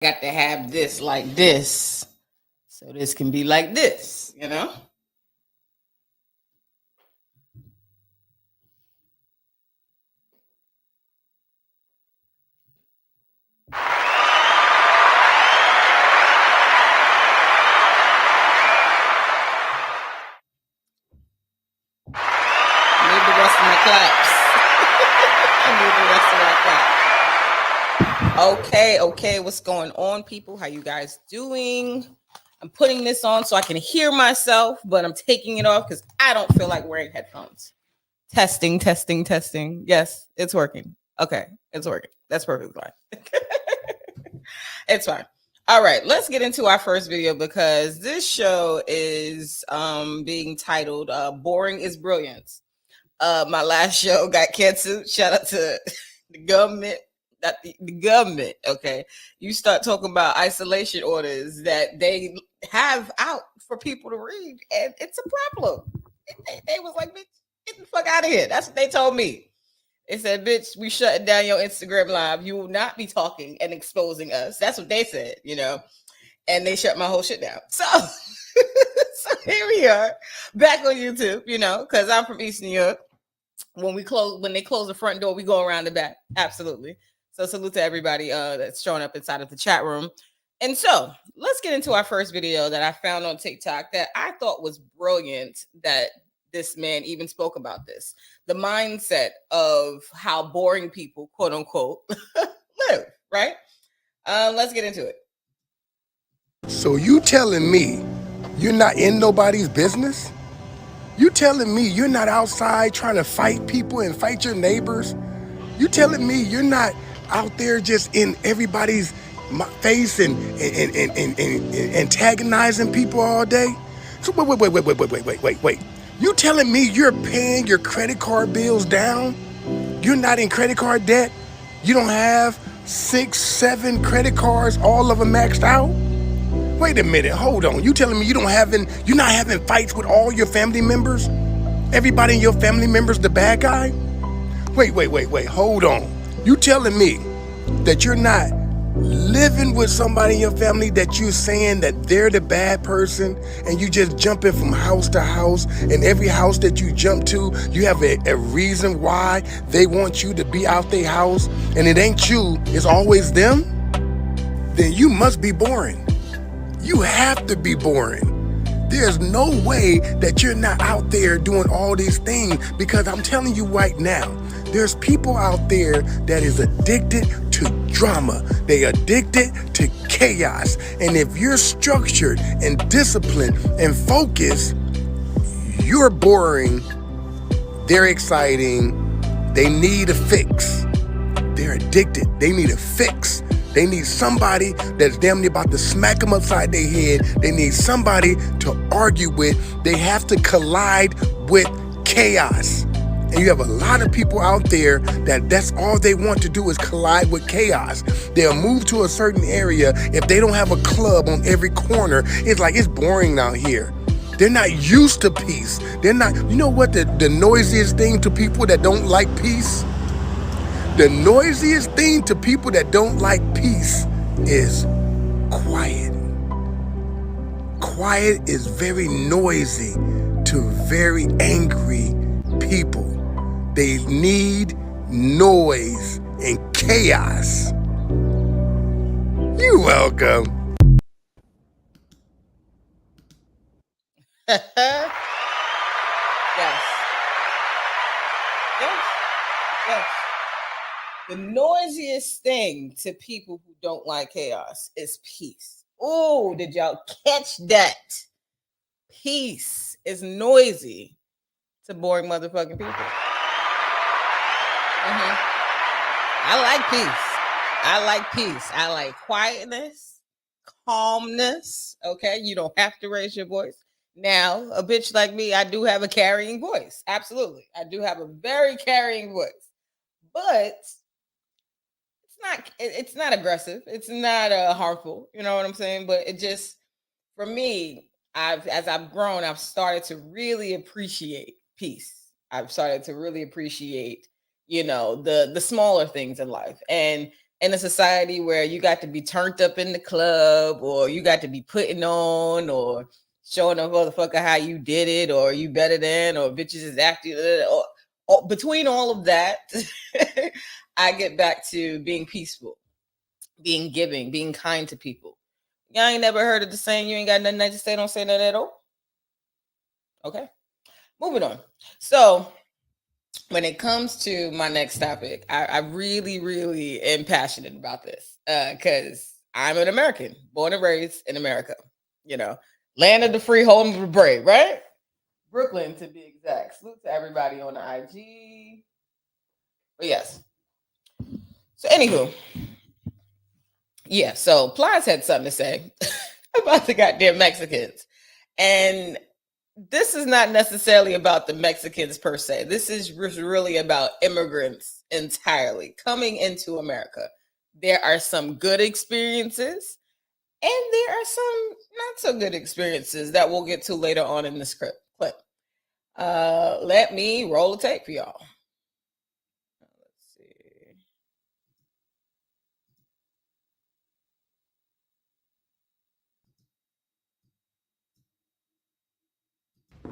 got to have this like this, so this can be like this, I need the rest of my claps. I need the rest of my claps. Okay, what's going on, people? How you guys doing? I'm putting this on so I can hear myself, but I'm taking it off because I don't feel like wearing headphones. Testing. Yes, it's working. Okay, it's working. That's perfectly fine. It's fine. All right, let's get into our first video because this show is being titled Boring is Brilliance. My last show got canceled. Shout out to the government. Not the government, okay? You start talking about isolation orders that they have out for people to read, and it's a problem. They was like, bitch, get the fuck out of here. That's what they told me. They said, bitch, we shutting down your Instagram live. You will not be talking and exposing us. That's what they said, and they shut my whole shit down. So, so here we are back on YouTube, because I'm from East New York. When they close the front door, we go around the back. Absolutely. So salute to everybody that's showing up inside of the chat room. And so let's get into our first video that I found on TikTok that I thought was brilliant, that this man even spoke about this. The mindset of how boring people, quote unquote, live, right? Let's get into it. So you telling me you're not in nobody's business? You telling me you're not outside trying to fight people and fight your neighbors? You telling me you're not out there just in everybody's face and antagonizing people all day? So wait. You telling me you're paying your credit card bills down? You're not in credit card debt? You don't have 6, 7 credit cards, all of them maxed out? Wait a minute, hold on. You telling me you're not having fights with all your family members? Everybody in your family members the bad guy? Wait, hold on. You telling me that you're not living with somebody in your family that you're saying that they're the bad person, and you just jumping from house to house, and every house that you jump to, you have a reason why they want you to be out their house, and it ain't you, it's always them? Then you must be boring. You have to be boring. There's no way that you're not out there doing all these things, because I'm telling you right now, there's people out there that is addicted to drama. They addicted to chaos. And if you're structured and disciplined and focused, you're boring. They're exciting. They need a fix. They're addicted. They need a fix. They need somebody that's damn near about to smack them upside their head. They need somebody to argue with. They have to collide with chaos. And you have a lot of people out there that's all they want to do is collide with chaos. They'll move to a certain area. If they don't have a club on every corner, it's like it's boring out here. They're not used to peace. They're not, you know what the noisiest thing to people that don't like peace? The noisiest thing to people that don't like peace is quiet. Quiet is very noisy to very angry people. They need noise and chaos. You're welcome. Yes. The noisiest thing to people who don't like chaos is peace. Oh, did y'all catch that? Peace is noisy to boring motherfucking people. I like peace. I like quietness, calmness. Okay, you don't have to raise your voice. Now, a bitch like me, I do have a carrying voice. Absolutely, I do have a very carrying voice, but it's not aggressive. It's not harmful. You know what I'm saying? But it just, for me, as I've grown, I've started to really appreciate peace. I've started to really appreciate, the smaller things in life. And in a society where you got to be turned up in the club, or you got to be putting on, or showing a motherfucker how you did it, or you better than, or bitches is acting, or between all of that, I get back to being peaceful, being giving, being kind to people. Y'all ain't never heard of the saying, you ain't got nothing nice to say, don't say nothing at all? Okay, moving on. So when it comes to my next topic, I really, really am passionate about this because I'm an American, born and raised in America, land of the free, home of the brave, right? Brooklyn, to be exact. Salute to everybody on the IG. But yes. So, anywho, yeah, so Plies had something to say about the goddamn Mexicans. And this is not necessarily about the Mexicans per se. This is really about immigrants entirely coming into America. There are some good experiences, and there are some not so good experiences that we'll get to later on in this clip. Let me roll a tape for y'all. Let's see.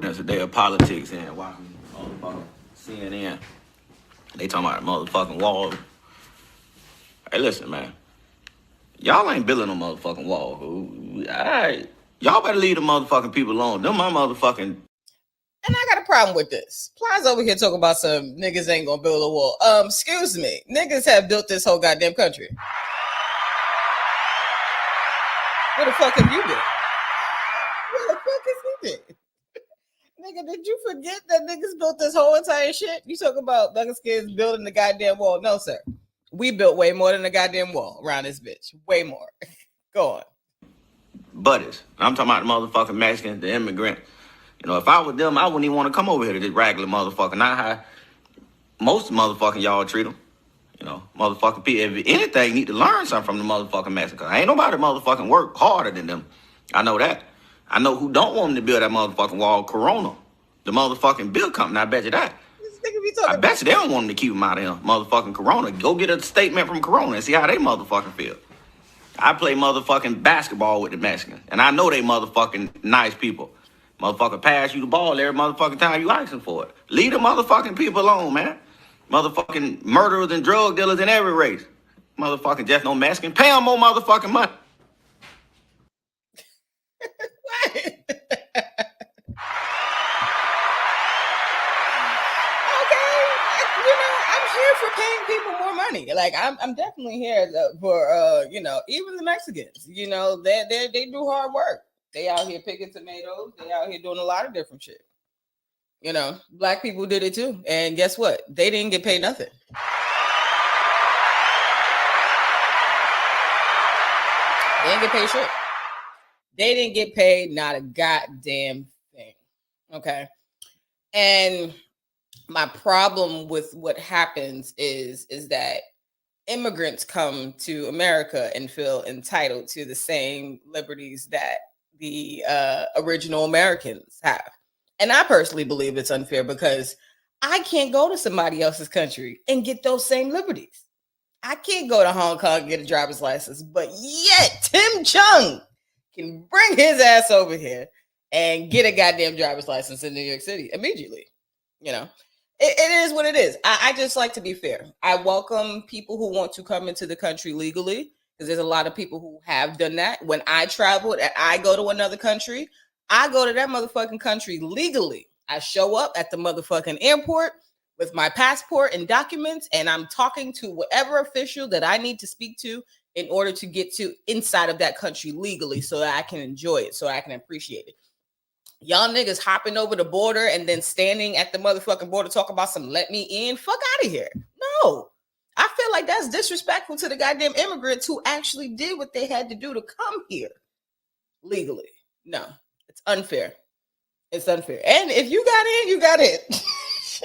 There's a day of politics and watching motherfucking CNN. They talking about the motherfucking wall. Hey, listen, man. Y'all ain't building no motherfucking wall. Alright. Y'all better leave the motherfucking people alone. Them my motherfucking. And I got a problem with this. Plies over here talking about some niggas ain't gonna build a wall. Excuse me. Niggas have built this whole goddamn country. What the fuck have you been? What the fuck has he been? Nigga, did you forget that niggas built this whole entire shit? You talk about Mexicans building the goddamn wall. No, sir. We built way more than the goddamn wall around this bitch. Way more. Go on. Buddies. I'm talking about the motherfucking Mexicans, the immigrant. If I was them, I wouldn't even want to come over here to this regular motherfucker. Not how most motherfucking y'all treat them. Motherfucking people, if anything, need to learn something from the motherfucking Mexicans. Ain't nobody motherfucking work harder than them. I know that. I know who don't want them to build that motherfucking wall. Corona. The motherfucking bill company, I bet you that. I bet you they don't want them to keep them out of here. Motherfucking Corona. Go get a statement from Corona and see how they motherfucking feel. I play motherfucking basketball with the Mexicans, and I know they motherfucking nice people. Motherfucker pass you the ball every motherfucking time you asking for it. Leave the motherfucking people alone, man. Motherfucking murderers and drug dealers in every race. Motherfucking just no Mexican. Pay them more motherfucking money. For paying people more money. Like I'm definitely here for even the Mexicans, they do hard work. They out here picking tomatoes, they out here doing a lot of different shit. Black people did it too. And guess what? They didn't get paid nothing. They didn't get paid shit. They didn't get paid not a goddamn thing. Okay. And my problem with what happens is that immigrants come to America and feel entitled to the same liberties that the original Americans have. And I personally believe it's unfair because I can't go to somebody else's country and get those same liberties. I can't go to Hong Kong and get a driver's license, but yet Tim Chung can bring his ass over here and get a goddamn driver's license in New York City immediately. It is what it is. I just like to be fair. I welcome people who want to come into the country legally because there's a lot of people who have done that. When I traveled and I go to another country, I go to that motherfucking country legally. I show up at the motherfucking airport with my passport and documents, and I'm talking to whatever official that I need to speak to in order to get to inside of that country legally so that I can enjoy it, so I can appreciate it. Y'all niggas hopping over the border and then standing at the motherfucking border talking about some let me in. Fuck out of here. No. I feel like that's disrespectful to the goddamn immigrants who actually did what they had to do to come here legally. No, it's unfair. It's unfair. And if you got in, you got in.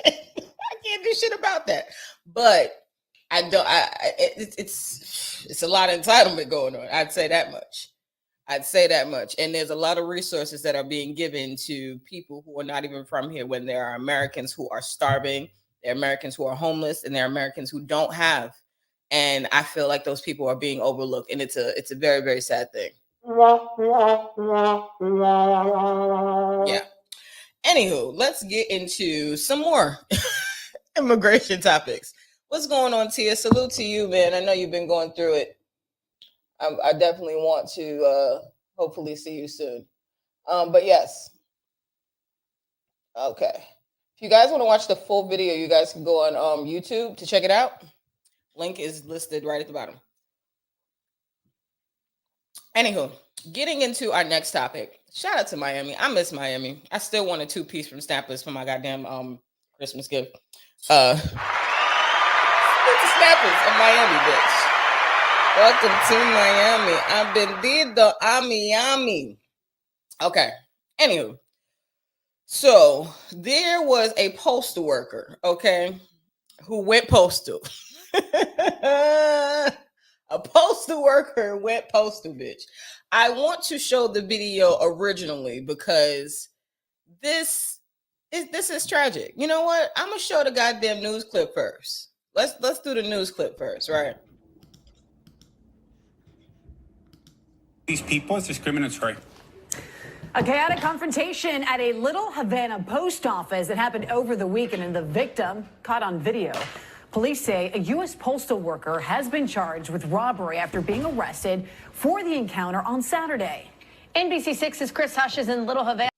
I can't do shit about that. But it's a lot of entitlement going on. I'd say that much. And there's a lot of resources that are being given to people who are not even from here when there are Americans who are starving, there are Americans who are homeless, and there are Americans who don't have And I feel like those people are being overlooked, and it's a very, very sad thing. Yeah. Anywho, let's get into some more immigration topics. What's going on, Tia? Salute to you, man. I know you've been going through it. I definitely want to hopefully see you soon. But yes. Okay. If you guys want to watch the full video, you guys can go on YouTube to check it out. Link is listed right at the bottom. Anywho, getting into our next topic. Shout out to Miami. I miss Miami. I still want a 2-piece from Snappers for my goddamn Christmas gift. Snappers in Miami, bitch. Welcome to Miami. Bienvenido a Miami. Okay. Anywho. So there was a postal worker, okay, who went postal. A postal worker went postal, bitch. I want to show the video originally because this is tragic. You know what? I'm gonna show the goddamn news clip first. Let's do the news clip first, right? These people is discriminatory. A chaotic confrontation at a Little Havana post office that happened over the weekend, and the victim caught on video. Police say a U.S. postal worker has been charged with robbery after being arrested for the encounter on Saturday. NBC6's Chris Hush is in Little Havana.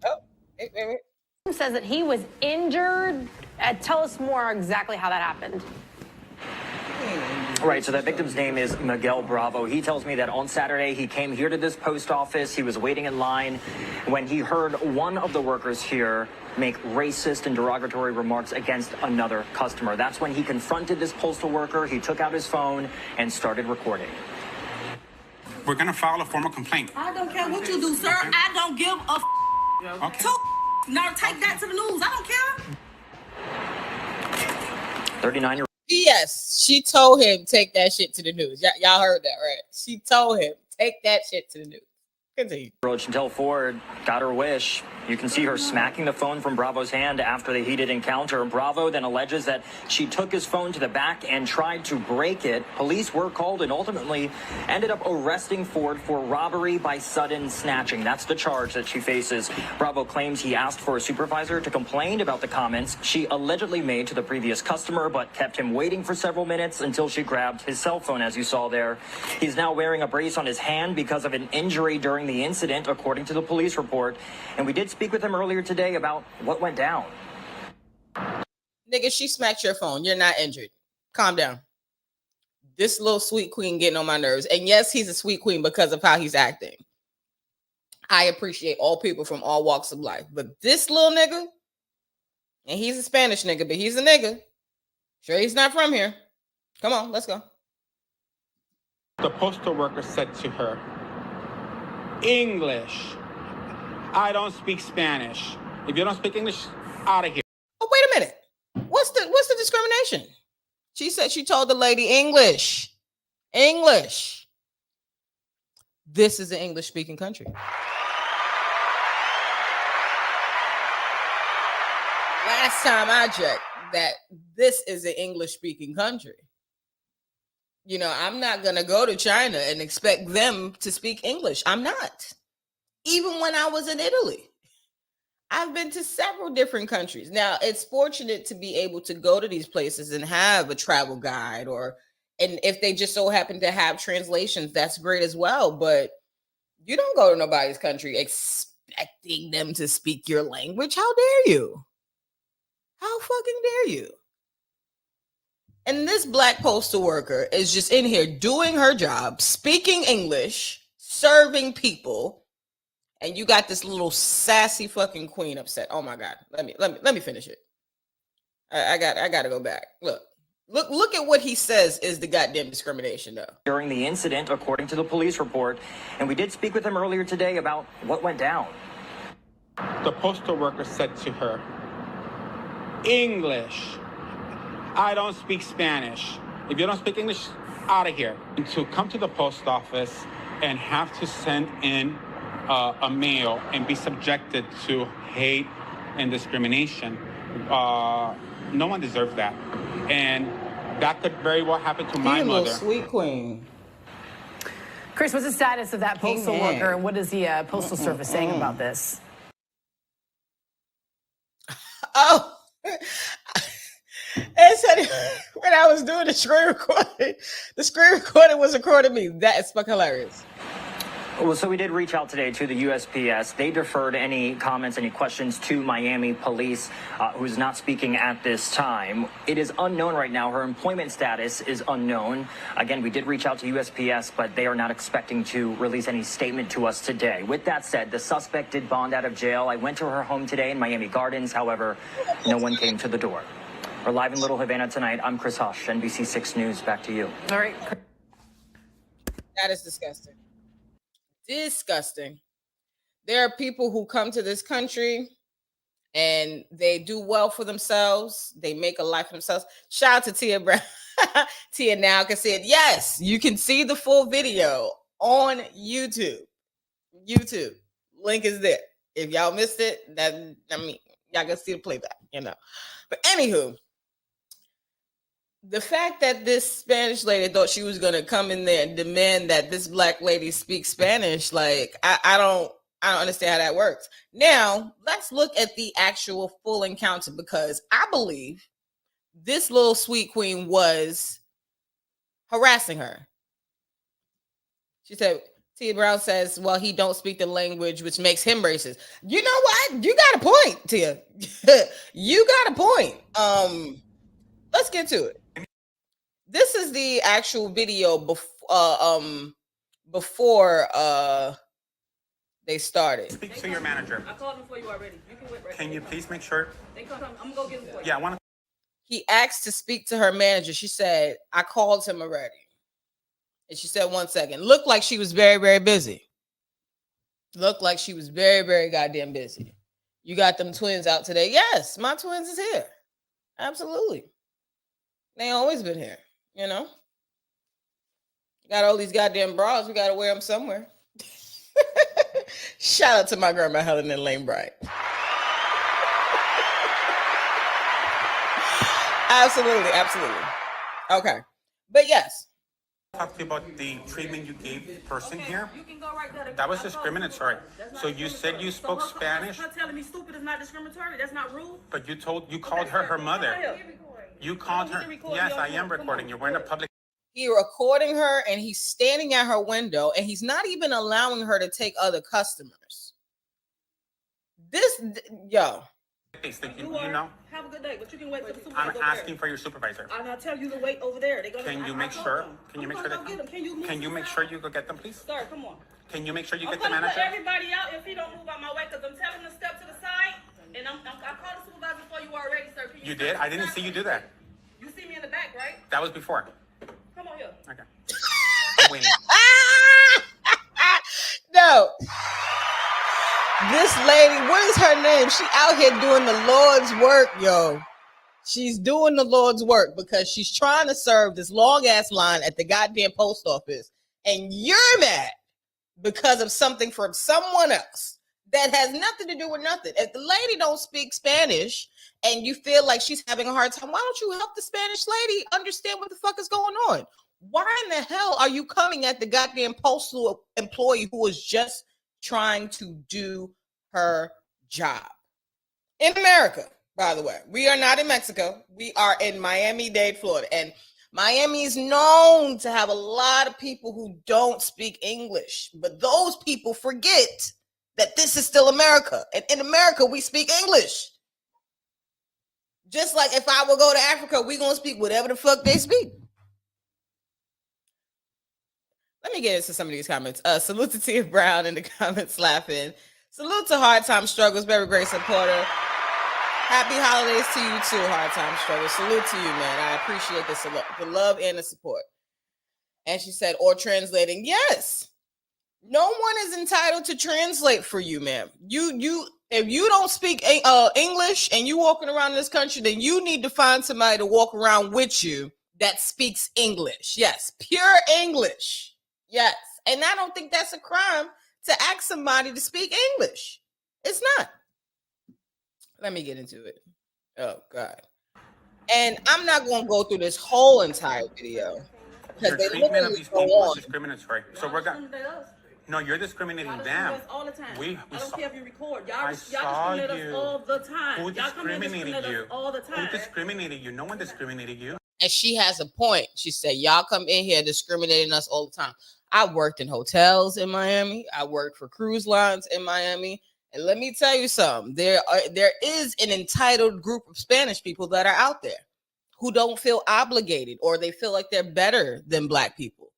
Oh, wait. Says that he was injured. Tell us more exactly how that happened. Right, so that victim's name is Miguel Bravo. He tells me that on Saturday he came here to this post office. He was waiting in line when he heard one of the workers here make racist and derogatory remarks against another customer. That's when he confronted this postal worker. He took out his phone and started recording. We're going to file a formal complaint. I don't care what you do, sir. I don't give a Okay. Now take that to the news. I don't care. 39-year-old. Yes, she told him take that shit to the news. Y'all heard that, right? She told him take that shit to the news. Continue. Chantel Ford got her wish. You can see her smacking the phone from Bravo's hand after the heated encounter. Bravo then alleges that she took his phone to the back and tried to break it. Police were called and ultimately ended up arresting Ford for robbery by sudden snatching. That's the charge that she faces. Bravo claims he asked for a supervisor to complain about the comments she allegedly made to the previous customer, but kept him waiting for several minutes until she grabbed his cell phone, as you saw there. He's now wearing a brace on his hand because of an injury during the incident, according to the police report. And we did speak with him earlier today about what went down. Nigga, she smacked your phone. You're not injured. Calm down. This little sweet queen getting on my nerves. And yes, he's a sweet queen because of how he's acting. I appreciate all people from all walks of life. But this little nigga, and he's a Spanish nigga, but he's a nigga. Sure, he's not from here. Come on, let's go. The postal worker said to her, English. I don't speak Spanish. If you don't speak English, out of here. Oh, wait a minute. What's the discrimination? She said she told the lady English. English. This is an English-speaking country. Last time I checked, that this is an English-speaking country. You know, I'm not going to go to China and expect them to speak English. I'm not. Even when I was in Italy. I've been to several different countries. Now, it's fortunate to be able to go to these places and have a travel guide, and if they just so happen to have translations, that's great as well. But you don't go to nobody's country expecting them to speak your language. How dare you? How fucking dare you? And this black postal worker is just in here doing her job, speaking English, serving people. And you got this little sassy fucking queen upset. Oh my God. Let me finish it. I got to go back. Look at what he says is the goddamn discrimination though. During the incident, according to the police report, and we did speak with him earlier today about what went down. The postal worker said to her, English. I don't speak Spanish. If you don't speak English, out of here. And to come to the post office and have to send in a mail and be subjected to hate and discrimination, no one deserves that. And That could very well happen to She's my a little mother. sweet queen. Chris, what's the status of that postal Amen. worker, and what is the Postal Service saying about this? Oh, and said when I was doing the screen recording was recording me. That is fucking hilarious. Well, so we did reach out today to the USPS. They deferred any comments, any questions to Miami police, who's not speaking at this time. It is unknown right now. Her employment status is unknown. Again, we did reach out to USPS, but they are not expecting to release any statement to us today. With that said, the suspect did bond out of jail. I went to her home today in Miami Gardens. However, no one came to the door. We're live in Little Havana tonight. I'm Chris Hush, NBC 6 News. Back to you. All right. That is disgusting. Disgusting. There are people who come to this country and they do well for themselves. They make a life for themselves. Shout out to Tia Brown. Tia now can see it. Yes, you can see the full video on YouTube. YouTube. Link is there. If y'all missed it, y'all can see the playback, But anywho, the fact that this Spanish lady thought she was going to come in there and demand that this black lady speak Spanish, like, I don't understand how that works. Now, let's look at the actual full encounter, because I believe this little sweet queen was harassing her. She said, Tia Brown says, well, he don't speak the language, which makes him racist. You know what? You got a point, Tia. You got a point. Let's get to it. This is the actual video before they started. Speak to your manager. I called him for you already. You can wait right Can you please make sure? They come. I'm gonna go get him for you. Yeah, I want to. He asked to speak to her manager. She said, I called him already. And she said, 1 second. Looked like she was very, very busy. Looked like she was very, very goddamn busy. You got them twins out today? Yes, my twins is here. Absolutely. They always been here, Got all these goddamn bras. We got to wear them somewhere. Shout out to my grandma Helen and Lane Bright. Absolutely. Okay. But yes. Talk to you about the treatment you gave the person here. You can go right there. That was discriminatory. So you said you spoke Spanish, Her telling me stupid is not discriminatory. That's not rude. but you called her mother. You called her. Yes, I am recording. You're wearing a public. He's recording her and he's standing at her window and he's not even allowing her to take other customers. Yo. Have a good day, but you can wait till the supervisor. I'm asking for your supervisor. I'm gonna tell you to wait over there. Can you make sure? Can you make sure that? Can you make sure you go get them, please? Sir, come on. Can you make sure you I'm get the gonna put manager? everybody out if he don't move out my way, because I'm telling him to step to the side. And I called the supervisor for you already, sir. You did? I didn't see you do that. You see me in the back, right? That was before. Come on here. Okay. I'm waiting. No. This lady, what is her name? She out here doing the Lord's work, yo. She's doing the Lord's work because she's trying to serve this long ass line at the goddamn post office. And you're mad because of something from someone else that has nothing to do with nothing. If the lady don't speak Spanish and you feel like she's having a hard time, why don't you help the Spanish lady understand what the fuck is going on? Why in the hell are you coming at the goddamn postal employee who was just trying to do her job? In America, by the way. We are not in Mexico. We are in Miami-Dade, Florida. And Miami is known to have a lot of people who don't speak English. But those people forget that this is still America. And in America, we speak English. Just like if I will go to Africa, we're going to speak whatever the fuck they speak. Let me get into some of these comments. Salute to Tia Brown in the comments laughing. Salute to Hard Time Struggles, very great supporter. Happy holidays to you too, Hard Time Struggles. Salute to you, man. I appreciate the love and the support. And she said, or translating, yes. No one is entitled to translate for you, ma'am. If you don't speak English and you walking around this country, then you need to find somebody to walk around with you that speaks English. Yes, pure English. Yes, and I don't think that's a crime to ask somebody to speak English. It's not. Let me get into it. Oh, God. And I'm not going to go through this whole entire video because Your they treatment of literally these go people is on. discriminatory. So we're gonna. No, you're discriminating them. All the time. We I don't saw, care if you record. Y'all, I y'all saw discriminate you. us all the time. Who Y'all come here and discriminated discriminate you? us all the time. Who discriminated you? No one discriminated you. And she has a point. She said, y'all come in here discriminating us all the time. I worked in hotels in Miami. I worked for cruise lines in Miami. And let me tell you something. There is an entitled group of Spanish people that are out there who don't feel obligated or they feel like they're better than Black people.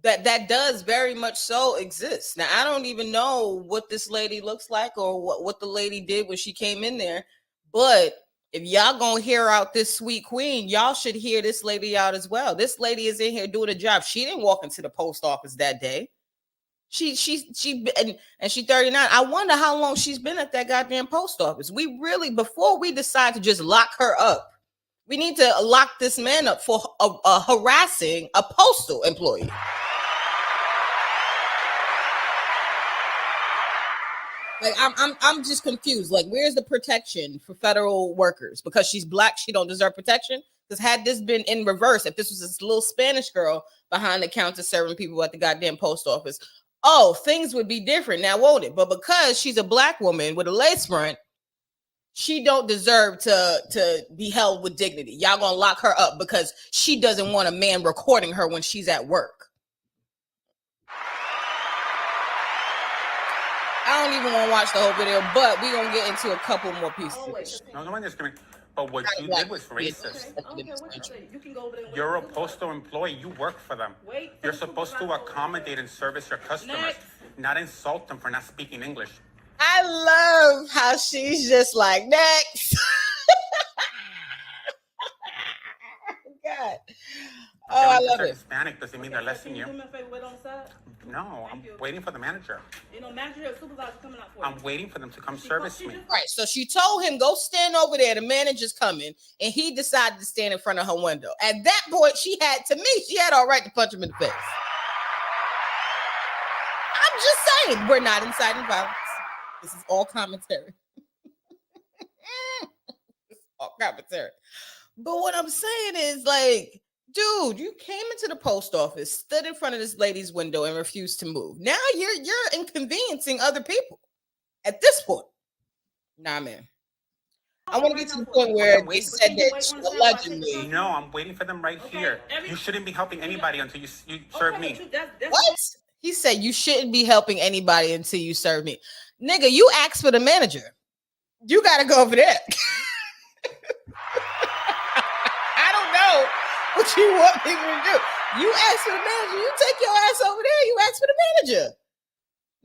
That does very much so exist. Now, I don't even know what this lady looks like or what the lady did when she came in there. But if y'all gonna hear out this sweet queen, y'all should hear this lady out as well. This lady is in here doing a job. She didn't walk into the post office that day. She and she 39. I wonder how long she's been at that goddamn post office. We really, before we decide to just lock her up, we need to lock this man up for harassing a postal employee. Like I'm just confused. Like, where's the protection for federal workers? Because she's Black, she don't deserve protection. Because had this been in reverse, if this was this little Spanish girl behind the counter serving people at the goddamn post office, oh, things would be different now, won't it? But because she's a Black woman with a lace front, she don't deserve to be held with dignity. Y'all gonna lock her up because she doesn't want a man recording her when she's at work. I don't even want to watch the whole video, but we're going to get into a couple more pieces. No one discriminated. But what you did was racist. You're a postal employee. You work for them. You're supposed to accommodate and service your customers, not insult them for not speaking English. I love how she's just like, next. God. Oh, I love it. Hispanic doesn't mean they're less than you. No, I'm waiting for the manager. Manager or supervisor coming out for you. I'm waiting for them to come service me. Right, so she told him, go stand over there. The manager's coming. And he decided to stand in front of her window. At that point, she had all right to punch him in the face. I'm just saying, we're not inciting violence. This is all commentary. It's all commentary. But what I'm saying is, like, dude, you came into the post office, stood in front of this lady's window, and refused to move. Now you're inconveniencing other people. At this point, nah, man. I want to get to the point where they said that allegedly. No, I'm waiting for them right here. You shouldn't be helping anybody until you serve me. What? He said you shouldn't be helping anybody until you serve me. Nigga, you asked for the manager. You got to go over there. I don't know what you want people to do. You ask for the manager. You take your ass over there. You ask for the manager.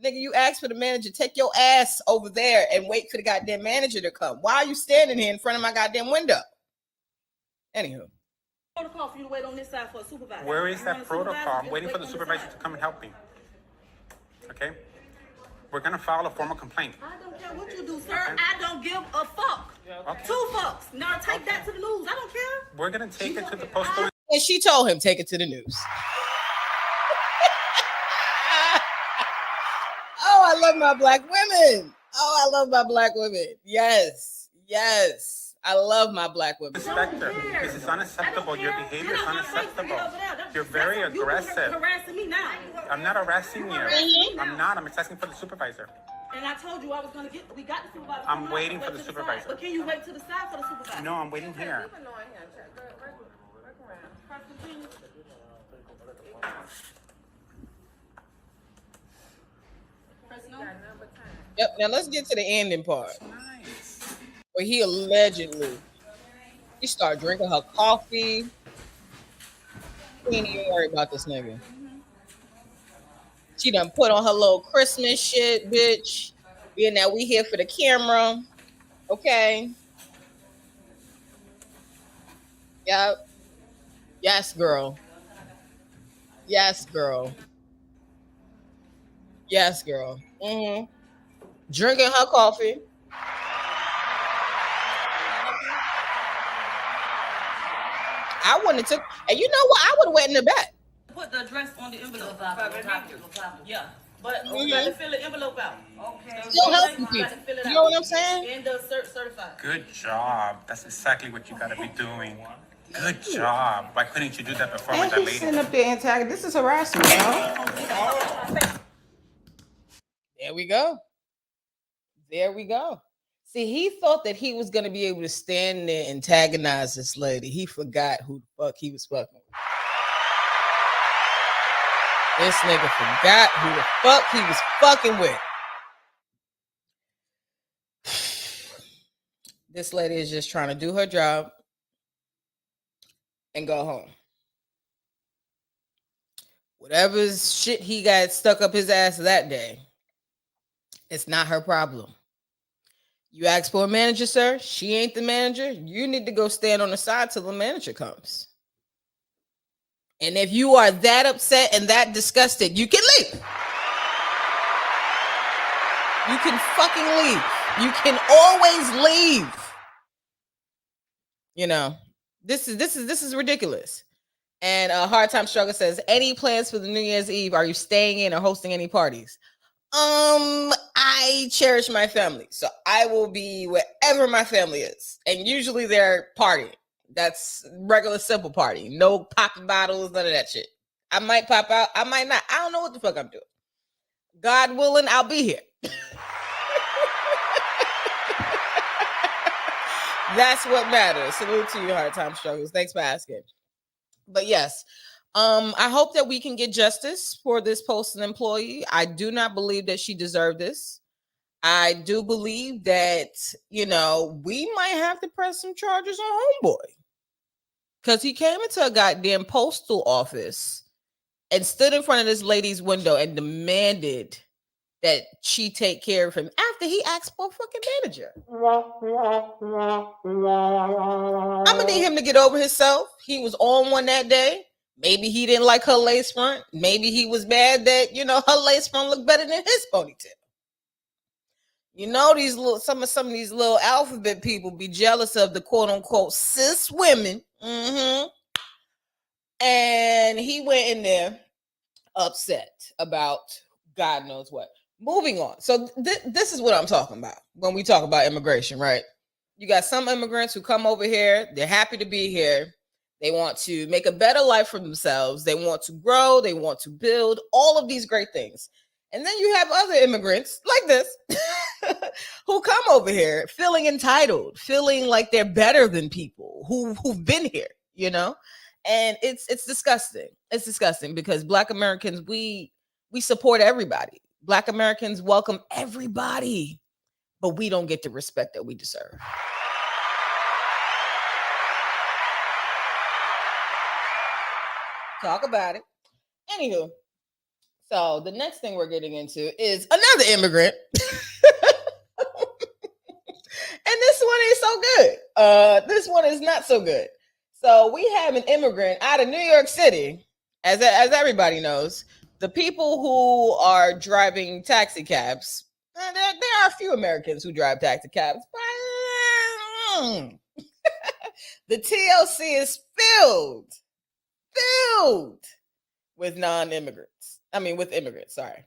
Nigga, you ask for the manager. Take your ass over there and wait for the goddamn manager to come. Why are you standing here in front of my goddamn window? Anywho. Protocol for you to wait on this side for a supervisor. Where is that protocol? I'm waiting for the supervisor to come and help me. Okay? We're going to file a formal complaint. I don't care what you do, sir. I don't give a fuck. Okay. 2 fucks. Now take that to the news. I don't care. We're going to take it to the postal. And she told him, take it to the news. Oh, I love my Black women. Oh, I love my Black women. Yes. Yes. I love my Black women. Inspector, this is unacceptable. Your behavior is unacceptable. You're very aggressive. You're harassing me now. I'm not harassing you. Mm-hmm. I'm not. I'm asking for the supervisor. And I told you I was going to we got the supervisor. I'm waiting for the supervisor. But can you wait to the side for the supervisor? No, I'm waiting here. Yep. Now let's get to the ending part. Nice. Where he allegedly started drinking her coffee. She ain't even worry about this nigga. She done put on her little Christmas shit, bitch. Yeah, now we here for the camera. Okay. Yep. Yes, girl. Yes, girl. Yes, girl. Mm-hmm. Drinking her coffee. I wouldn't have took, and you know what? I would have went in the back. Put the address on the envelope. Yeah. But you got to fill the envelope out. Okay. Still helping You people. got to fill it You out. know what I'm saying? And the certified. Good job. That's exactly what you got to be doing. Good job. Why couldn't you do that before with And that he's lady? sitting up there antagonist. This is harassment, y'all. There we go. There we go. See, he thought that he was going to be able to stand there and antagonize this lady. He forgot who the fuck he was fucking with. This nigga forgot who the fuck he was fucking with. This lady is just trying to do her job and go home. Whatever shit he got stuck up his ass that day, it's not her problem. You ask for a manager, sir. She ain't the manager. You need to go stand on the side till the manager comes. And if you are that upset and that disgusted, you can leave. You can fucking leave. You can always leave. You know, this is ridiculous. And Hard Time Struggle says, any plans for the New Year's Eve? Are you staying in or hosting any parties? I cherish my family, so I will be wherever my family is, and usually they're partying. That's regular simple party, no popping bottles, none of that shit. I might pop out, I might not. I don't know what the fuck I'm doing. God willing, I'll be here. That's what matters. Salute to you, Hard Time Struggles. Thanks for asking. But yes, I hope that we can get justice for this Postal employee. I do not believe that she deserved this. I do believe that, you know, we might have to press some charges on homeboy. Because he came into a goddamn postal office and stood in front of this lady's window and demanded that she take care of him after he asked for a fucking manager. I'm gonna need him to get over himself. He was on one that day. Maybe he didn't like her lace front. Maybe he was mad that, you know, her lace front looked better than his ponytail. You know, these little some of these little alphabet people be jealous of the quote unquote cis women. And he went in there upset about God knows what. Moving on. So this is what I'm talking about when we talk about immigration, right? You got some immigrants who come over here. They're happy to be here. They want to make a better life for themselves. They want to grow. They want to build all of these great things. And then you have other immigrants like this who come over here feeling entitled, feeling like they're better than people who've been here, you know? And it's disgusting. It's disgusting because Black Americans, we support everybody. Black Americans welcome everybody, but we don't get the respect that we deserve. Talk about it. Anywho, so the next thing we're getting into is another immigrant. And this one is so good. This one is not so good. So we have an immigrant out of New York City, as everybody knows. The people who are driving taxi cabs, there are a few Americans who drive taxi cabs, but the TLC is filled with non-immigrants. I mean, with immigrants, sorry.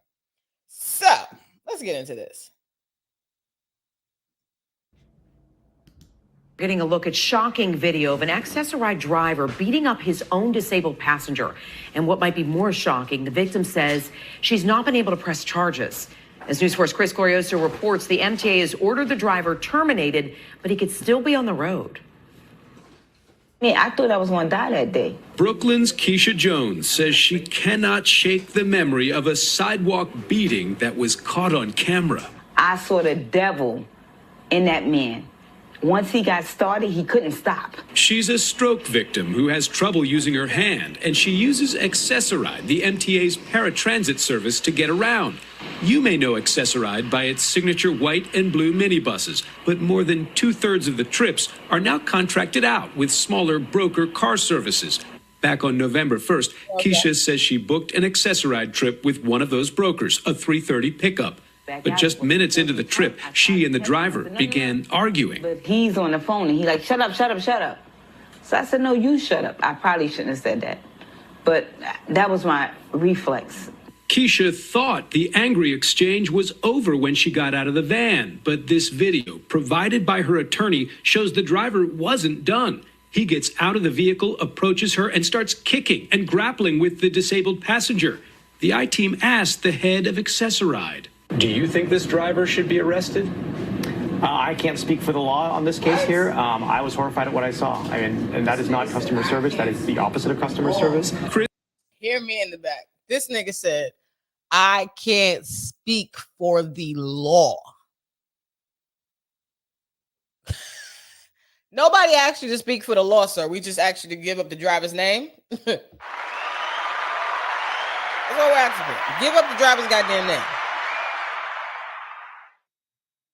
So let's get into this. Getting a look at shocking video of an accessorized driver beating up his own disabled passenger. And what might be more shocking, the victim says she's not been able to press charges. As News 4's Chris Glorioso reports, the MTA has ordered the driver terminated, but he could still be on the road. I thought I was going to die that day. Brooklyn's Keisha Jones says she cannot shake the memory of a sidewalk beating that was caught on camera. I saw the devil in that man. Once he got started, he couldn't stop. She's a stroke victim who has trouble using her hand, and she uses Accessoride, the MTA's paratransit service, to get around. You may know Accessoride by its signature white and blue minibuses, but more than 2/3 of the trips are now contracted out with smaller broker car services. Back on November 1st, Keisha says she booked an Accessoride trip with one of those brokers, a 3:30 pickup. But just minutes into the trip, she and the driver began arguing. But he's on the phone and he's like, shut up, shut up, shut up. So I said, no, you shut up. I probably shouldn't have said that. But that was my reflex. Keisha thought the angry exchange was over when she got out of the van, but this video, provided by her attorney, shows the driver wasn't done. He gets out of the vehicle, approaches her, and starts kicking and grappling with the disabled passenger. The I-team asked the head of Accessoride. Do you think this driver should be arrested? I can't speak for the law on this case here. I was horrified at what I saw. And that is not customer service. That is the opposite of customer service. Hear me in the back. This nigga said, I can't speak for the law. Nobody asked you to speak for the law, sir. We just asked you to give up the driver's name. That's what we're asking for. Give up the driver's goddamn name.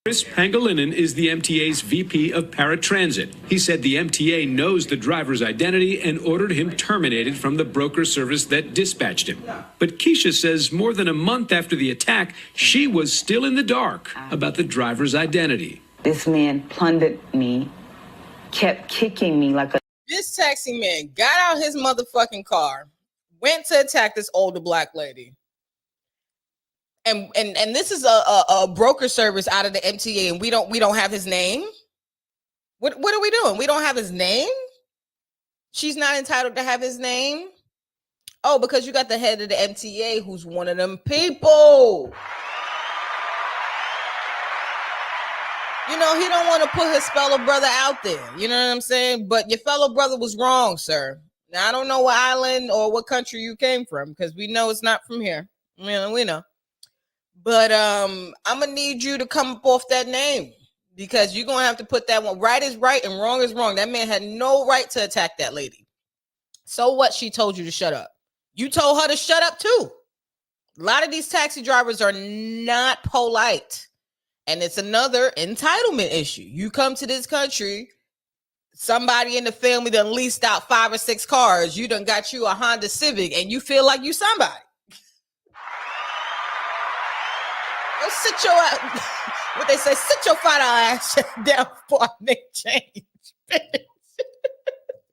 Chris Pangilinan is the MTA's VP of Paratransit. He said the MTA knows the driver's identity and ordered him terminated from the broker service that dispatched him. But Keisha says more than a month after the attack, she was still in the dark about the driver's identity. This man plundered me, kept kicking me like a... This taxi man got out his motherfucking car, went to attack this older black lady. And this is a broker service out of the MTA, and we don't have his name. What are we doing? We don't have his name? She's not entitled to have his name? Oh, because you got the head of the MTA who's one of them people. You know, he don't want to put his fellow brother out there. You know what I'm saying? But your fellow brother was wrong, sir. Now, I don't know what island or what country you came from, because we know it's not from here. You know, we know. But I'm going to need you to come up off that name, because you're going to have to put that one. Right is right and wrong is wrong. That man had no right to attack that lady. So what? She told you to shut up. You told her to shut up too. A lot of these taxi drivers are not polite. And it's another entitlement issue. You come to this country, somebody in the family done leased out 5 or 6 cars. You done got you a Honda Civic and you feel like you somebody. Go sit your, what they say, sit your $5 ass down before I make change.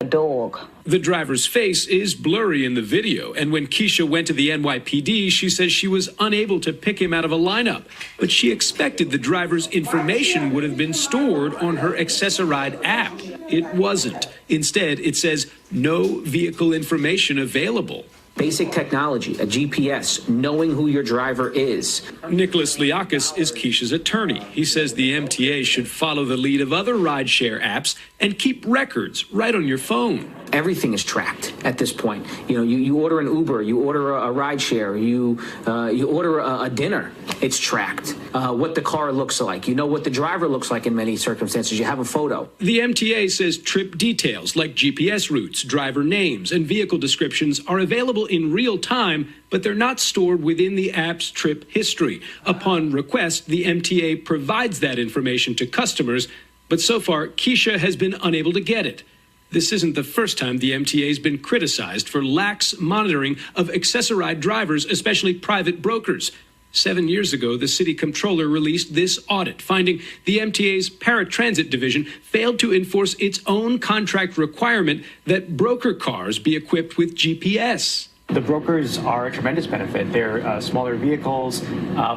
Dog. The driver's face is blurry in the video, and when Keisha went to the NYPD, she says she was unable to pick him out of a lineup, but she expected the driver's information would have been stored on her Accessoride app. It wasn't. Instead, it says no vehicle information available. Basic technology, a GPS, knowing who your driver is. Nicholas Liakis is Keisha's attorney. He says the MTA should follow the lead of other rideshare apps and keep records right on your phone. Everything is tracked at this point. You know, you order an Uber, you order a rideshare, you order a dinner, it's tracked. What the car looks like, you know what the driver looks like in many circumstances. You have a photo. The MTA says trip details like GPS routes, driver names, and vehicle descriptions are available in real time, but they're not stored within the app's trip history. Upon request, the MTA provides that information to customers, but so far, Keisha has been unable to get it. This isn't the first time the MTA has been criticized for lax monitoring of Accessoride drivers, especially private brokers. 7 years ago, the city comptroller released this audit, finding the MTA's paratransit division failed to enforce its own contract requirement that broker cars be equipped with GPS. The brokers are a tremendous benefit. They're smaller vehicles.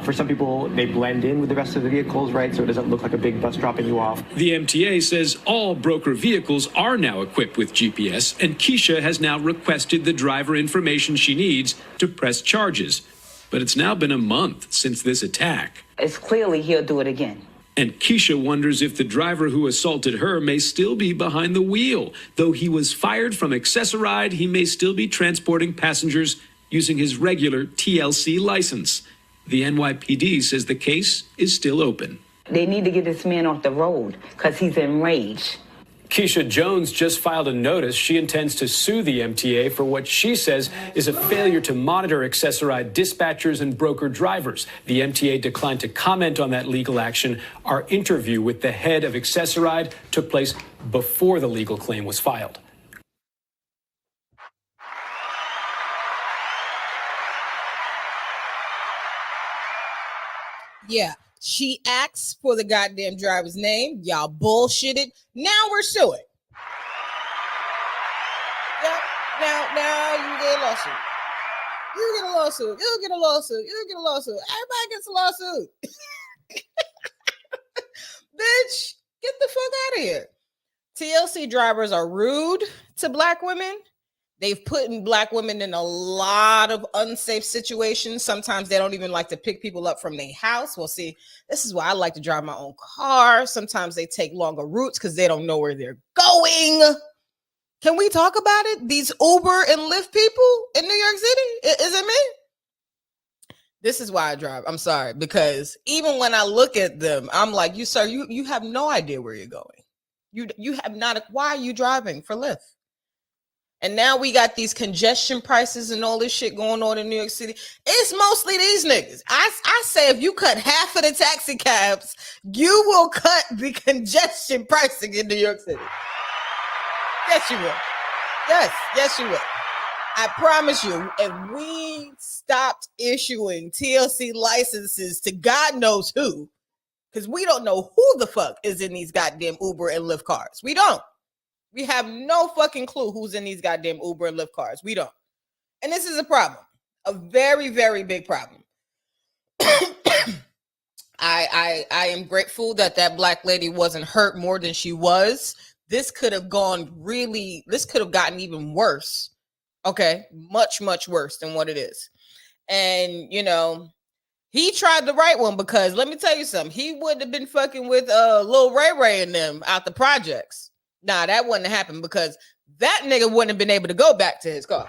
For some people, they blend in with the rest of the vehicles, right? So it doesn't look like a big bus dropping you off. The MTA says all broker vehicles are now equipped with GPS, and Keisha has now requested the driver information she needs to press charges. But it's now been a month since this attack. It's clearly he'll do it again. And Keisha wonders if the driver who assaulted her may still be behind the wheel. Though he was fired from Accessoride, he may still be transporting passengers using his regular TLC license. The NYPD says the case is still open. They need to get this man off the road because he's enraged. Keisha Jones just filed a notice. She intends to sue the MTA for what she says is a failure to monitor Accessoride dispatchers and broker drivers. The MTA declined to comment on that legal action. Our interview with the head of Accessoride took place before the legal claim was filed. Yeah. She asked for the goddamn driver's name. Y'all bullshitted. Now we're suing. Yep. Now you get a lawsuit. You get a lawsuit. You'll get a lawsuit. You'll get a lawsuit. Everybody gets a lawsuit. Bitch, get the fuck out of here. TLC drivers are rude to black women. They've put black women in a lot of unsafe situations. Sometimes they don't even like to pick people up from their house. Well, see, this is why I like to drive my own car. Sometimes they take longer routes because they don't know where they're going. Can we talk about it? These Uber and Lyft people in New York City? Is it me? This is why I drive. I'm sorry, because even when I look at them, I'm like, you, sir, you have no idea where you're going. You have not. Why are you driving for Lyft? And now we got these congestion prices and all this shit going on in New York City. It's mostly these niggas. I say if you cut half of the taxi cabs, you will cut the congestion pricing in New York City. Yes, you will. Yes, you will. I promise you, if we stopped issuing TLC licenses to God knows who, because we don't know who the fuck is in these goddamn Uber and Lyft cars. We don't. We have no fucking clue who's in these goddamn Uber and Lyft cars. We don't. And this is a problem. A very, very big problem. I am grateful that black lady wasn't hurt more than she was. This could have gotten even worse. Okay. Much, much worse than what it is. And, you know, he tried the right one because let me tell you something. He would have been fucking with Lil Ray Ray and them out the projects. Nah, that wouldn't have happened because that nigga wouldn't have been able to go back to his car.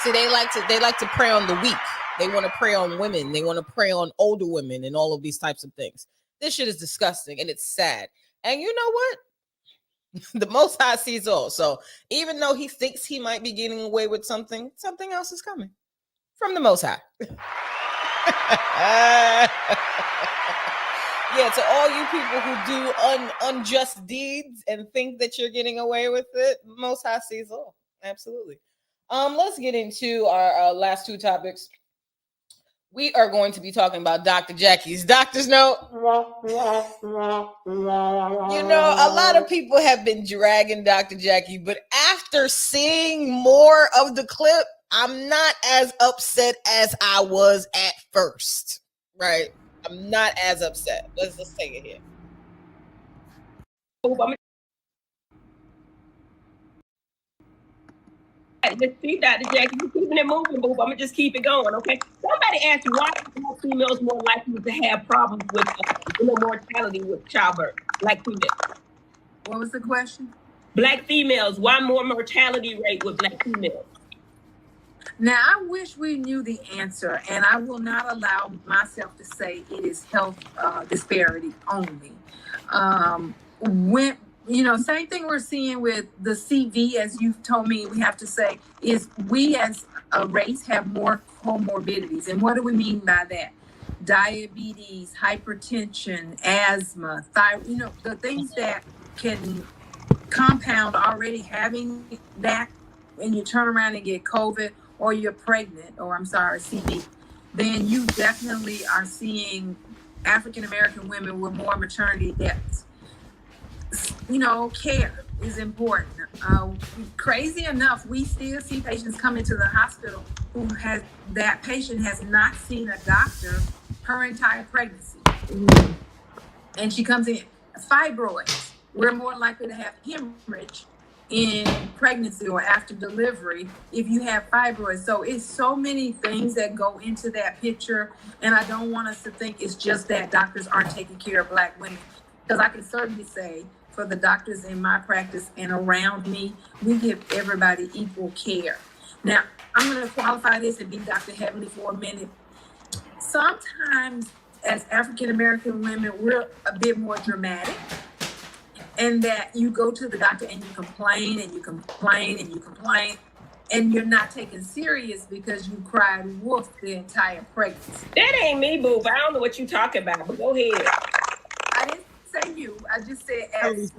See, they like to prey on the weak. They want to prey on women. They want to prey on older women and all of these types of things. This shit is disgusting and it's sad. And you know what? The Most High sees all. So even though he thinks he might be getting away with something else is coming from the Most High. Yeah, to all you people who do unjust deeds and think that you're getting away with it, Most High sees all. Absolutely. Let's get into our last two topics. We are going to be talking about Dr. Jackie's doctor's note. You know, a lot of people have been dragging Dr. Jackie, but after seeing more of the clip, I'm not as upset as I was at first, right? I'm not as upset. Let's take it here. Let's see, Dr. Jackie, you're keeping it moving, boo. I'm gonna just keep it going, okay? Somebody asked you why are females more likely to have problems with mortality with childbirth, like females? What was the question? Black females, why more mortality rate with black females? Now, I wish we knew the answer, and I will not allow myself to say it is health disparity only. Same thing we're seeing with the CV, as you've told me, we have to say, is we as a race have more comorbidities. And what do we mean by that? Diabetes, hypertension, asthma, thyroid, the things that can compound already having that, and you turn around and get COVID, or you're pregnant, or CV, then you definitely are seeing African-American women with more maternity deaths. Care is important. Crazy enough, we still see patients come into the hospital that patient has not seen a doctor her entire pregnancy. Mm-hmm. And she comes in, fibroids. We're more likely to have hemorrhage in pregnancy or after delivery if you have fibroids. So it's so many things that go into that picture, and I don't want us to think it's just that doctors aren't taking care of black women, because I can certainly say for the doctors in my practice and around me, we give everybody equal care. Now, I'm going to qualify this and be Dr. Heavenly for a minute. Sometimes as African-American women, we're a bit more dramatic. And that you go to the doctor and you complain and you complain and you complain, and you're not taken serious because you cried wolf the entire pregnancy. That ain't me, boo. I don't know what you're talking about, but go ahead. I didn't say you. I just said as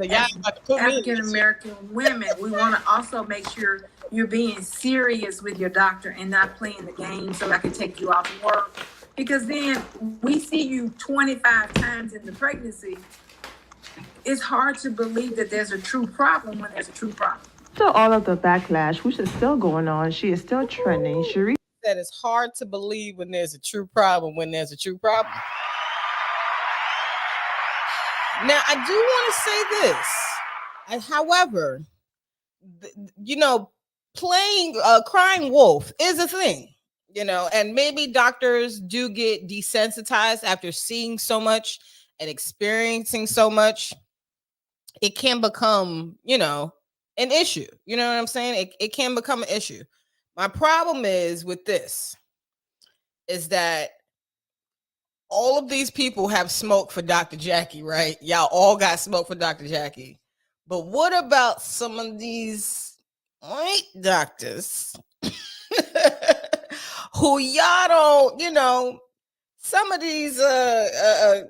African-American women, we want to also make sure you're being serious with your doctor and not playing the game so I can take you off work. Because then we see you 25 times in the pregnancy. It's hard to believe that there's a true problem when there's a true problem. After all of the backlash, which is still going on, she is still trending. Sharice said it's hard to believe when there's a true problem, Now, I do want to say this. However, playing crying wolf is a thing, and maybe doctors do get desensitized after seeing so much and experiencing so much. It can become, an issue. You know what I'm saying? It can become an issue. My problem is with this is that all of these people have smoke for Dr. Jackie, right? Y'all all got smoke for Dr. Jackie. But what about some of these white doctors who y'all don't, some of these other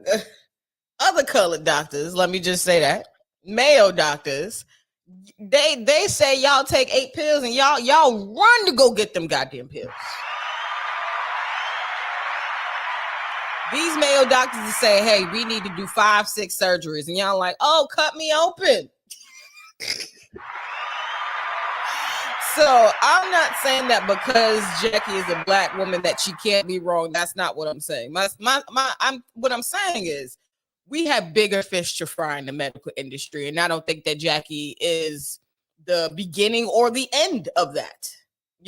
colored doctors, let me just say that, male doctors, they say y'all take 8 pills and y'all run to go get them goddamn pills. These male doctors say, hey, we need to do 5-6 surgeries. And y'all like, oh, cut me open. So I'm not saying that because Jackie is a black woman that she can't be wrong. That's not what I'm saying. What I'm saying is we have bigger fish to fry in the medical industry. And I don't think that Jackie is the beginning or the end of that.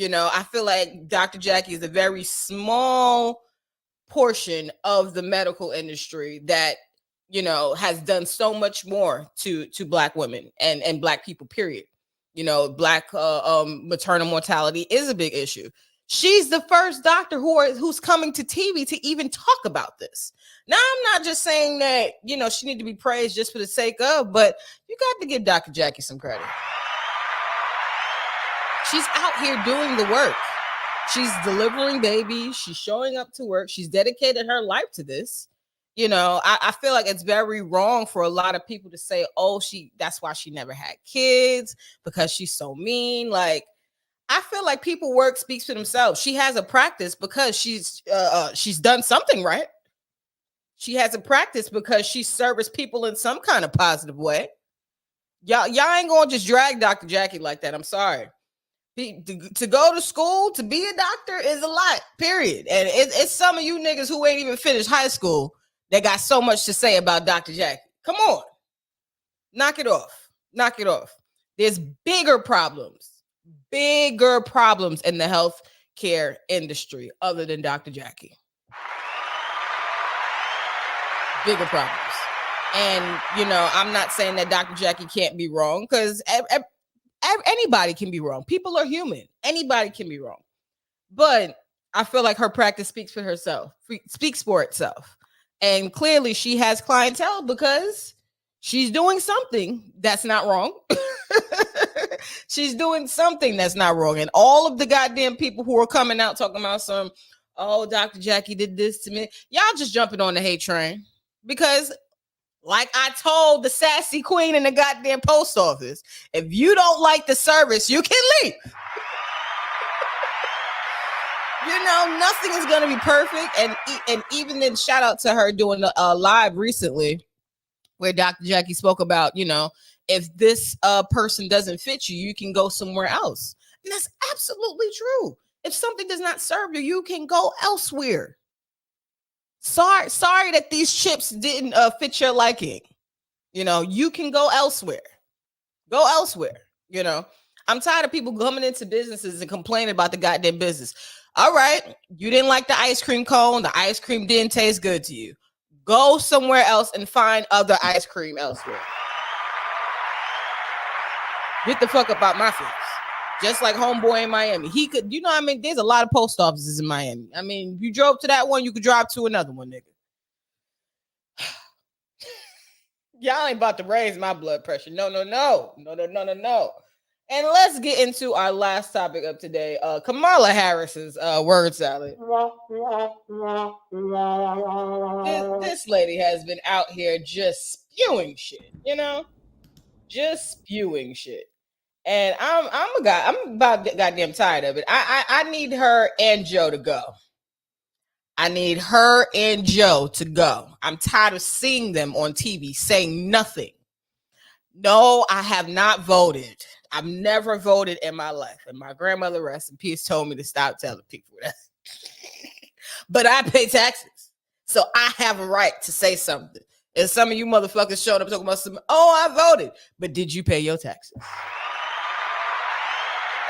I feel like Dr. Jackie is a very small portion of the medical industry that has done so much more to black women and black people, period. Black maternal mortality is a big issue. She's the first doctor who's coming to TV to even talk about this. Now, I'm not just saying that she need to be praised just for the sake of, but you got to give Dr. Jackie some credit. She's out here doing the work. She's delivering babies. She's showing up to work. She's dedicated her life to this. I feel like it's very wrong for a lot of people to say, oh, that's why she never had kids because she's so mean. Like, I feel like people work speaks for themselves. She has a practice because she's done something right. She has a practice because she serviced people in some kind of positive way. Y'all ain't gonna just drag Dr. Jackie like that. I'm sorry. To go to school to be a doctor is a lot, period. And it's some of you niggas who ain't even finished high school that got so much to say about Dr. Jackie. Come on. Knock it off. There's bigger problems in the healthcare industry other than Dr. Jackie. Bigger problems. And, I'm not saying that Dr. Jackie can't be wrong because anybody can be wrong. People are human. Anybody can be wrong. But I feel like her practice speaks for itself. And clearly she has clientele because she's doing something that's not wrong. She's doing something that's not wrong. And all of the goddamn people who are coming out talking about oh, Dr. Jackie did this to me. Y'all just jumping on the hate train. Because like I told the sassy queen in the goddamn post office, if you don't like the service, you can leave. Nothing is going to be perfect. And even then, shout out to her doing a live recently where Dr. Jackie spoke about, if this person doesn't fit you, you can go somewhere else. And that's absolutely true. If something does not serve you, you can go elsewhere. Sorry that these chips didn't fit your liking. You can go elsewhere. I'm tired of people coming into businesses and complaining about the goddamn business. All right, you didn't like the ice cream cone. The ice cream didn't taste good to you. Go somewhere else and find other ice cream elsewhere. Get the fuck up out my face. Just like homeboy in Miami. He could, there's a lot of post offices in Miami. If you drove to that one, you could drive to another one, nigga. Y'all ain't about to raise my blood pressure. No. And let's get into our last topic of today. Kamala Harris's word salad. This lady has been out here just spewing shit, just spewing shit. And I'm about goddamn tired of it. I need her and Joe to go. I'm tired of seeing them on TV saying nothing. No, I have not voted. I've never voted in my life. And my grandmother, rest in peace, told me to stop telling people that. But I pay taxes. So I have a right to say something. And some of you motherfuckers showed up talking about some, I voted. But did you pay your taxes?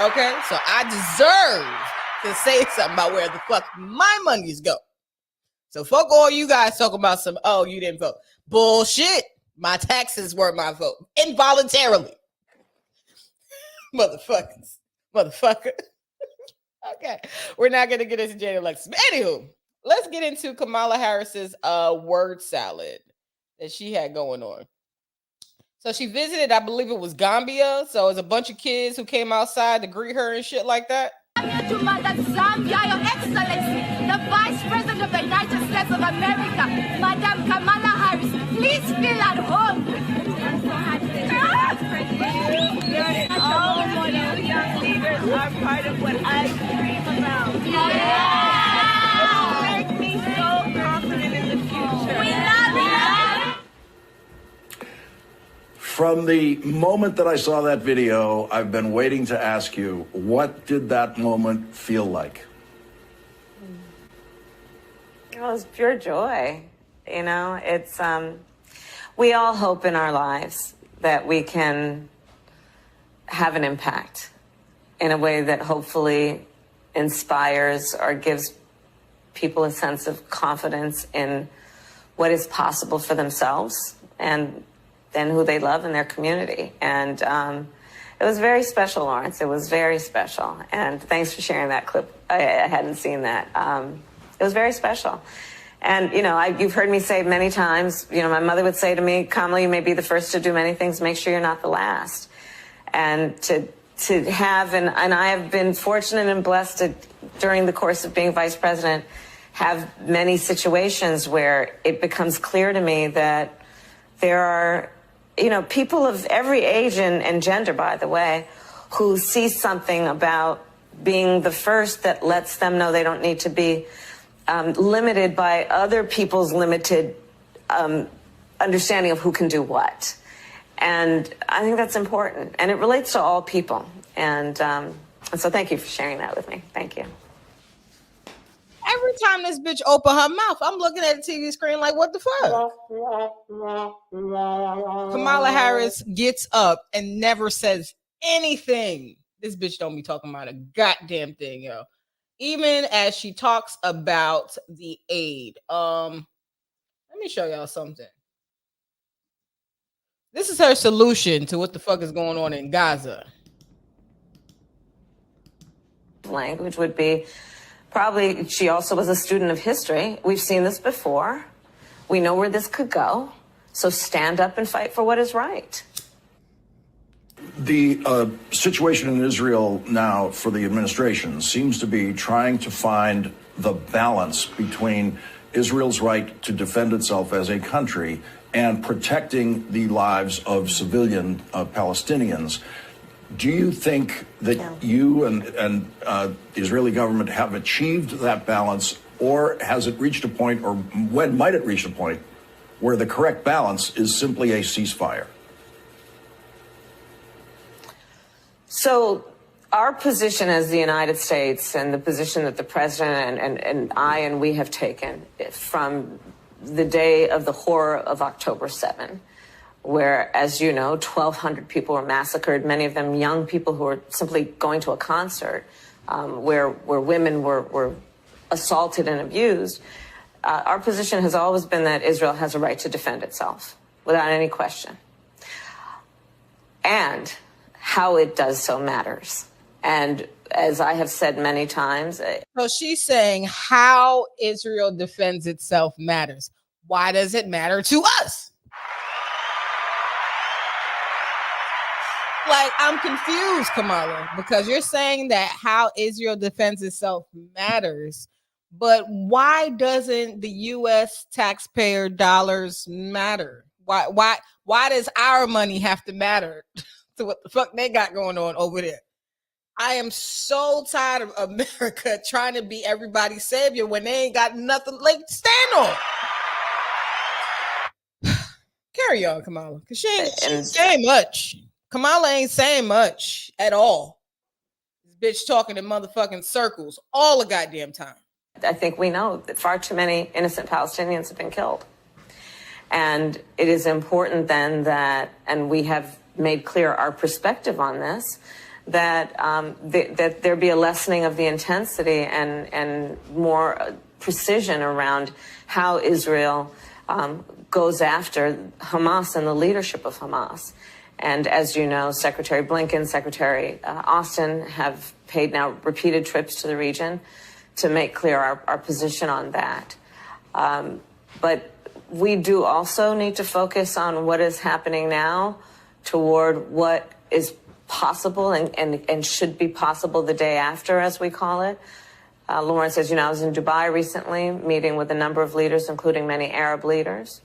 Okay, so I deserve to say something about where the fuck my monies go. So fuck all you guys talking about some, you didn't vote. Bullshit. My taxes were my vote. Involuntarily. Motherfucker. Okay, we're not going to get into Jada Alexis. Anywho, let's get into Kamala Harris's word salad that she had going on. So she visited, I believe it was Gambia. So it was a bunch of kids who came outside to greet her and shit like that. To Madam Zambia, Your Excellency, the Vice President of the United States of America, Madam Kamala Harris, please feel at home. All of you young leaders are part of what I dream about. Yeah. It makes me so confident in the future. We love you. From the moment that I saw that video, I've been waiting to ask you, what did that moment feel like? It was pure joy. You know, it's, we all hope in our lives that we can have an impact in a way that hopefully inspires or gives people a sense of confidence in what is possible for themselves and then who they love in their community. And it was very special, Lawrence. It was very special. And thanks for sharing that clip. I hadn't seen that. It was very special. And, you know, you've heard me say many times, you know, my mother would say to me, Kamala, you may be the first to do many things. Make sure you're not the last. And to have, and I have been fortunate and blessed to, during the course of being vice president, have many situations where it becomes clear to me that there are, you know, people of every age and gender, by the way, who see something about being the first that lets them know they don't need to be limited by other people's limited understanding of who can do what. And I think that's important. And it relates to all people. And so thank you for sharing that with me. Thank you. Every time this bitch open her mouth, I'm looking at the TV screen like, what the fuck? Kamala Harris gets up and never says anything. This bitch don't be talking about a goddamn thing, yo. Even as she talks about the aid. Let me show y'all something. This is her solution to what the fuck is going on in Gaza. Language would be probably, she also was a student of history. We've seen this before. We know where this could go. So stand up and fight for what is right. The situation in Israel now for the administration seems to be trying to find the balance between Israel's right to defend itself as a country and protecting the lives of civilian Palestinians. Do you think that you and the Israeli government have achieved that balance, or has it reached a point, or when might it reach a point where the correct balance is simply a ceasefire? So our position as the United States and the position that the president and I and we have taken from the day of the horror of October 7, where, as you know, 1,200 people were massacred, many of them young people who were simply going to a concert, where women were assaulted and abused. Our position has always been that Israel has a right to defend itself without any question. And how it does so matters. And as I have said many times. So she's saying how Israel defends itself matters. Why does it matter to us? Like, I'm confused, Kamala, because you're saying that how Israel defends itself matters. But why doesn't the U.S. taxpayer dollars matter? Why does our money have to matter to what the fuck they got going on over there? I am so tired of America trying to be everybody's savior when they ain't got nothing like to stand on. Carry on, Kamala, because she ain't saying much. Kamala ain't saying much at all. This bitch talking in motherfucking circles all the goddamn time. I think we know that far too many innocent Palestinians have been killed. And it is important then that, and we have made clear our perspective on this, that that there be a lessening of the intensity and more precision around how Israel goes after Hamas and the leadership of Hamas. And as you know, Secretary Blinken, Secretary Austin have paid now repeated trips to the region to make clear our position on that. But we do also need to focus on what is happening now toward what is possible and should be possible the day after, as we call it. Lawrence, as you know, I was in Dubai recently, meeting with a number of leaders, including many Arab leaders,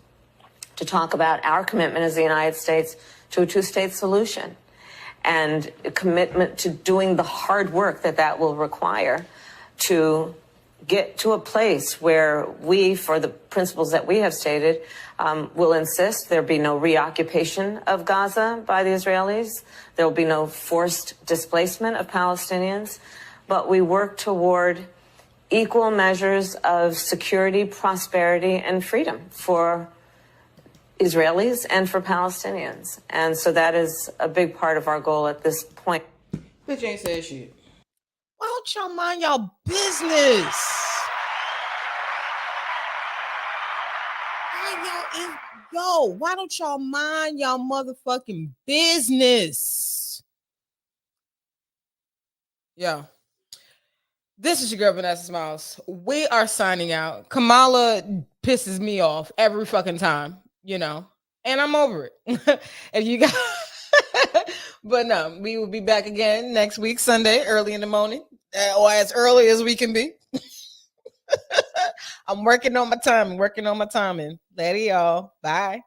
to talk about our commitment as the United States to a two-state solution and a commitment to doing the hard work that will require to get to a place where we, for the principles that we have stated, will insist there be no reoccupation of Gaza by the Israelis. There will be no forced displacement of Palestinians, but we work toward equal measures of security, prosperity, and freedom for Israelis and for Palestinians. And so that is a big part of our goal at this point. Bitch ain't said shit. Why don't y'all mind y'all business? Why don't y'all mind y'all motherfucking business? Yeah. This is your girl, Vanessa Smiles. We are signing out. Kamala pisses me off every fucking time, you know, and I'm over it. If you guys, but no, we will be back again next week, Sunday, early in the morning, or as early as we can be. I'm working on my timing. Later, y'all. Bye.